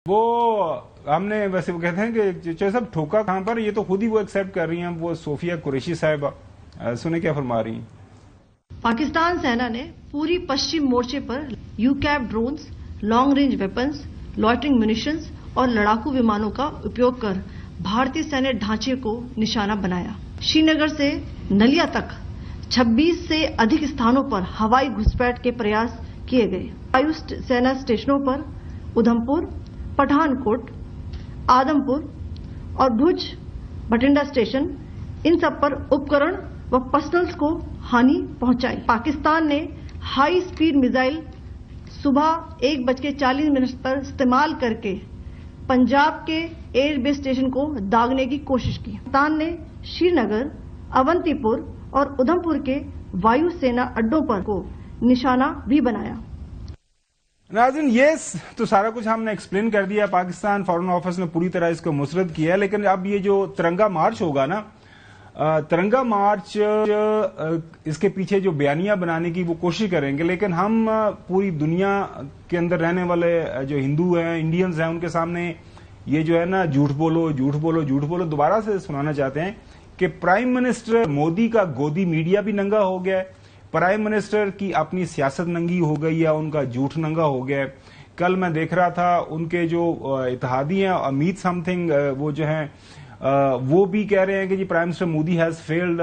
वो हमने वैसे वो कहते हैं कि चाहे सब ठोका कहां पर, ये तो खुद ही वो एक्सेप्ट कर रही हैं। वो सोफिया कुरैशी साहिबा सुने क्या फरमा रही हैं। पाकिस्तान सेना ने पूरी पश्चिम मोर्चे पर यूकैप drones, long range weapons, loitering munitions और लड़ाकू विमानों का उपयोग कर भारतीय सैन्य ढांचे को निशाना बनाया। श्रीनगर से नलिया तक 26 से अधिक स्थानों पर हवाई घुसपैठ के प्रयास किए गए। वायु सेना स्टेशनों पर उधमपुर, पठानकोट, आदमपुर और भुज बठिंडा स्टेशन, इन सब पर उपकरण व पर्सनल्स को हानि पहुंचाई। पाकिस्तान ने हाई स्पीड मिसाइल सुबह 1:40 पर इस्तेमाल करके पंजाब के एयरबेस स्टेशन को दागने की कोशिश की। पाकिस्तान ने श्रीनगर, अवंतीपुर और उधमपुर के वायु सेना अड्डों पर को निशाना भी बनाया। नाज़रीन, ये तो सारा कुछ हमने एक्सप्लेन कर दिया। पाकिस्तान फॉरेन ऑफिस ने पूरी तरह इसको मुस्तरद किया है, लेकिन अब ये जो तिरंगा मार्च होगा ना, तिरंगा मार्च इसके पीछे जो बयानियां बनाने की वो कोशिश करेंगे, लेकिन हम पूरी दुनिया के अंदर रहने वाले जो हिंदू हैं, इंडियंस हैं, उनके सामने ये जो है ना झूठ बोलो झूठ बोलो झूठ बोलो दोबारा से सुनाना चाहते हैं कि प्राइम मिनिस्टर मोदी का गोदी मीडिया भी नंगा हो गया है, प्राइम मिनिस्टर की अपनी सियासत नंगी हो गई है, उनका झूठ नंगा हो गया है। कल मैं देख रहा था उनके जो इत्तेहादी हैं अमित समथिंग, वो जो हैं वो भी कह रहे हैं कि जी prime minister Modi has failed.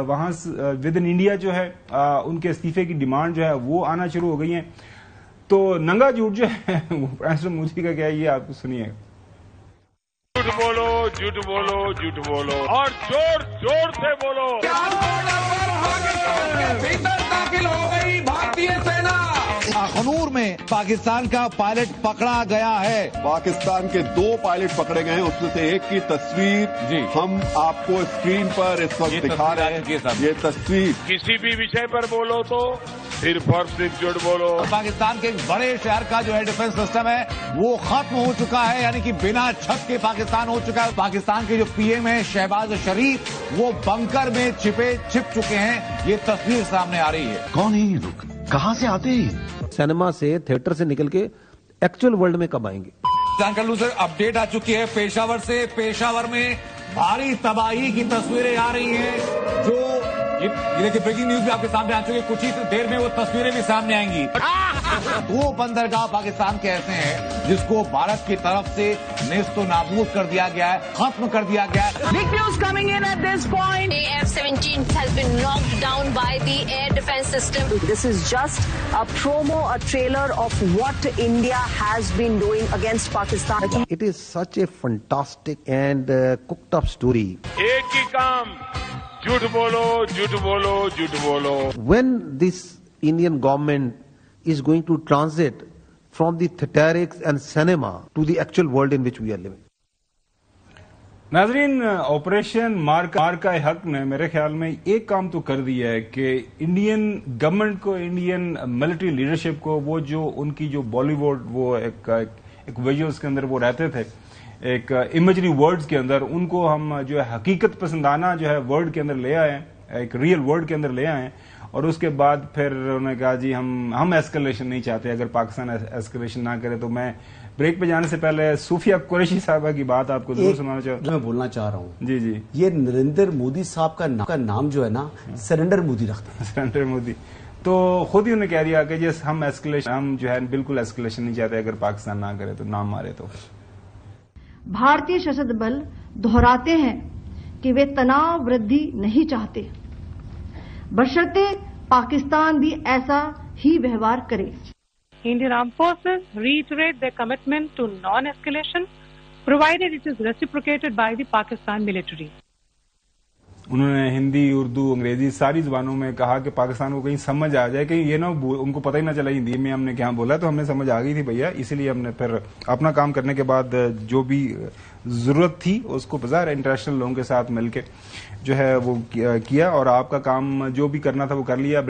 वहां विद इन इंडिया जो है उनके इस्तीफे की डिमांड जो है वो आना शुरू हो गई है। तो नंगा झूठ जो है वो प्राइम मिनिस्टर मोदी का क्या है, ये आप सुनिए। झूठ बोलो झूठ बोलो झूठ बोलो और जोर जोर से बोलो। भीतर दाखिल हो गई भारतीय सेना। अखनूर में पाकिस्तान का पायलट पकड़ा गया है। पाकिस्तान के 2 पायलट पकड़े गए हैं, उसमें से एक की तस्वीर हम आपको स्क्रीन पर इस वक्त दिखा रहे हैं। ये तस्वीर किसी भी विषय पर बोलो तो सिर्फ और सिर्फ झूठ बोलो। पाकिस्तान के एक बड़े शहर का जो है डिफेंस सिस्टम है वो खत्म हो चुका है, यानी कि बिना छत के पाकिस्तान हो चुका है। पाकिस्तान के जो पीएम है शहबाज शरीफ, वो बंकर में छिप चुके हैं। ये तस्वीर सामने आ रही है। कौन है ये लोग, कहां से आते हैं? सिनेमा से, थिएटर से निकल के एक्चुअल वर्ल्ड में कब आएंगे? जानकर लूं सर, अपडेट आ चुकी है पेशावर से। पेशावर में भारी तबाही की तस्वीरें आ रही हैं। जो ये देखिए ब्रेकिंग न्यूज भी आपके सामने आ चुकी है, कुछ ही देर में वो तस्वीरें भी सामने आएंगी। 2 बंदरगाह पाकिस्तान के ऐसे हैं जिसको भारत की तरफ से नेस्तो नाबूद कर दिया गया है, खत्म कर दिया गया है। Big news coming in at this point. AF-17 has been knocked down by the air defense system. This is just a promo, a trailer of what India has been doing against Pakistan. It is such a fantastic and cooked up story. एक ही काम, झूठ बोलो झूठ बोलो झूठ बोलो। When this Indian government is going to transit from the theatrics and cinema to the actual world in which we are living. नाजरीन, operation मार का हक ने मेरे ख्याल में एक काम तो कर दिया है कि इंडियन गवर्नमेंट को, इंडियन मिलिट्री लीडरशिप को, वो जो उनकी जो बॉलीवुड वो एक विजुअल्स के अंदर वो रहते थे, एक इमेजरी वर्ड्स के अंदर, उनको हम जो है हकीकत पसंदाना जो है वर्ड के अंदर ले आए, एक रियल वर्ड के अंदर ले आए। और उसके बाद फिर उन्होंने कहा जी हम एस्केलेशन नहीं चाहते, अगर पाकिस्तान एस्केलेशन ना करे तो मैं ब्रेक पे जाने से पहले सूफिया कुरैशी साहबा की बात आपको जरूर सुनाना चाहूँ। मैं बोलना चाह रहा हूँ जी जी, ये नरेंद्र मोदी साहब का नाम जो है ना, सरेंडर मोदी रखते हैं। सरेंडर मोदी तो खुद ही उन्होंने कह दिया कि जी हम एस्केलेशन, हम जो है बिल्कुल एस्केलेशन नहीं चाहते, अगर पाकिस्तान ना करे तो नाम मारे तो। भारतीय सशस्त्र बल दोहराते हैं कि वे तनाव वृद्धि नहीं चाहते, बशर्ते पाकिस्तान भी ऐसा ही व्यवहार करे। Indian Armed Forces reiterate their commitment to non-escalation, provided it is reciprocated by the Pakistan military. उन्होंने हिंदी, उर्दू, अंग्रेजी सारी जुबानों में कहा कि पाकिस्तान को कहीं समझ आ जाए, कहीं ये ना उनको पता ही ना चला हिंदी में हमने क्या बोला, तो हमें समझ आ गई थी भैया। इसीलिए हमने फिर अपना काम करने के बाद जो भी जरूरत थी उसको बाजार इंटरनेशनल लोगों के साथ मिलके जो है वो किया, और आपका काम जो भी करना था वो कर लिया।